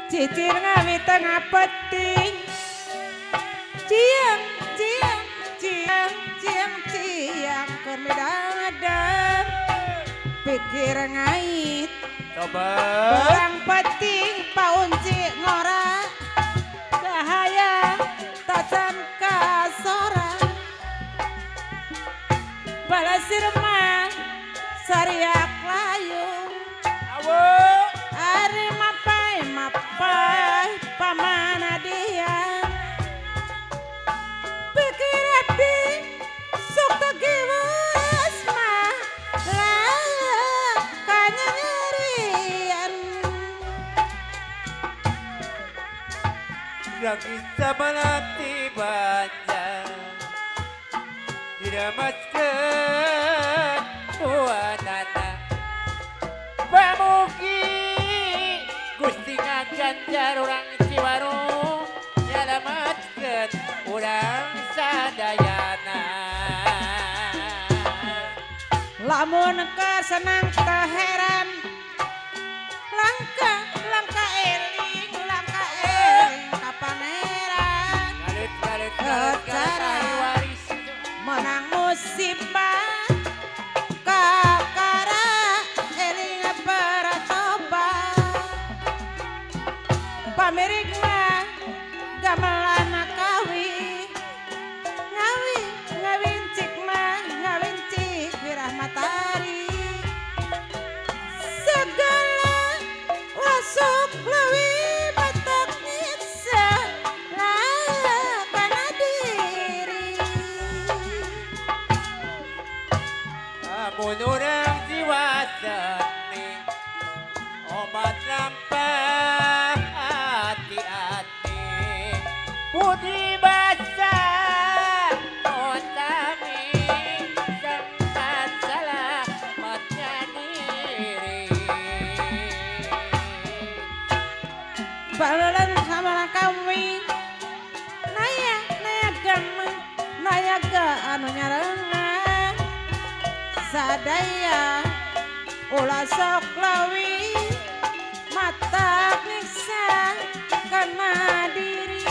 Cicir ngawi tengah peti ciang ciang ciang ciang ciang kermedadam pikir ngait Coba barang peti paunci ngora cahaya tacan kasora balasir mah sariak layu awo ari mapai pamana dia pikir hati sok tegiwas mah lah kanya nyarian yang bisa menanti banyak diramaskan tuanana pamugi Gusti ngaganjar orang Ciwarung nyalamatkeun urang sadayana lamun kesenang keheran langka langka eling kapaneran ngalit Kecara. waris menang musibah kakara eling para coba pamirig mah gamelan kawi ngawincik mah ngawincik wirah matahari segala wasuk lewi batak nisa lah kana diri amun urang jiwa seni obat lampah hati-hati putih basah otami sempat selamatnya diri balalan sama kami nayaga anu nyarengan sadaya ulah sok lawi mata niksa kana diri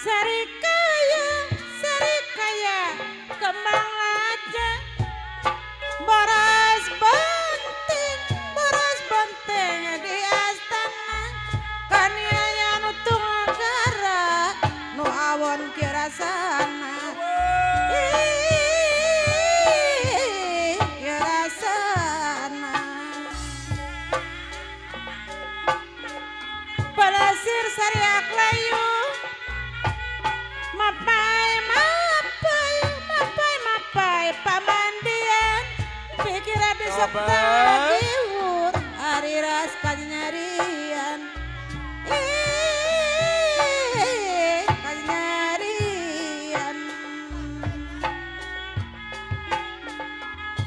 Sarikaya, kembang aja, boros penting di astana, kaniaya nutung negara, nu awon kirasana, kirasana, Palasir Sariak Layu. Mapai pamandian pikiran besok tagihur hari ras kanyarian kanyarian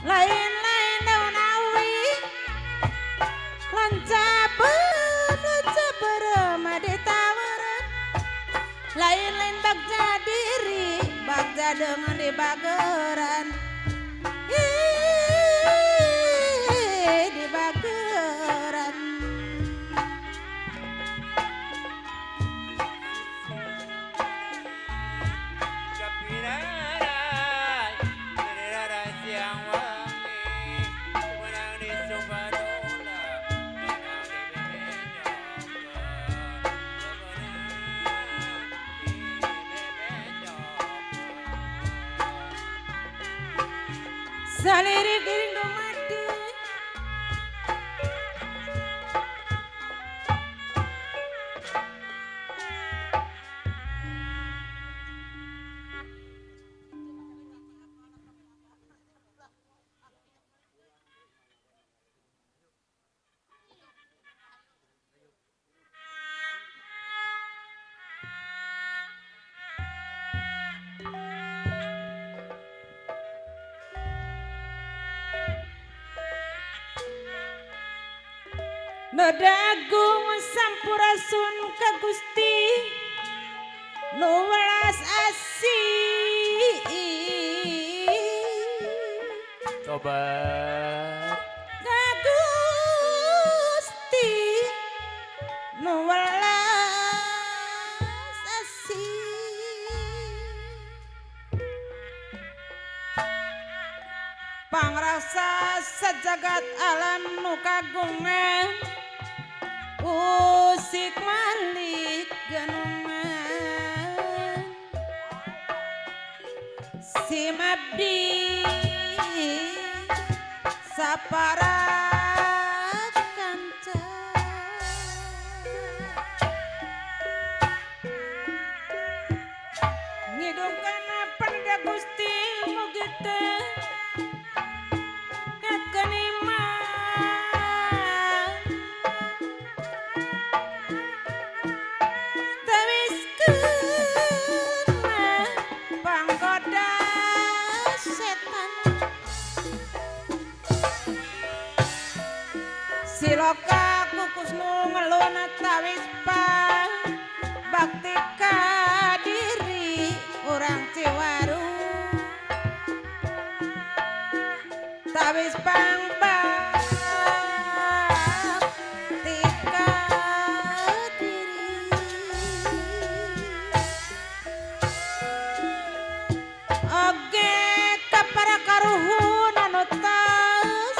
lain-lain daun awi lancaber maditawaran lain-lain bagja diri bagja dengan di bageran di bageran Kapiraray, nararay siang wangi, menang di Subadola, menang di Bebenyoka, salirik iring domade Noda agung sampurasun ka Gusti nu welas asih Sobat ka Gusti nu welas asih pangraksa sajagat alam nu kagungan Usik Malik Ganungan Si Mabdi Saparat Kanca Ngidungkan Panda Gusti Mugita Siloka kukus nu ngeluna tawis pa bakti ka diri urang Ciwaru tawis pang bakti ka diri oge kapara karuhun anu tas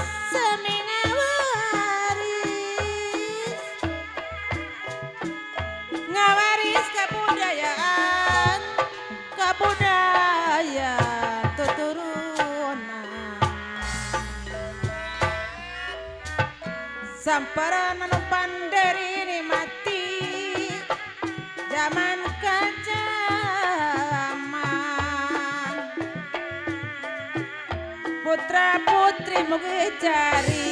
ngawaris kebudayaan tuturunan samparan anu panderi nikmati zaman kajaman putra putri mugi jari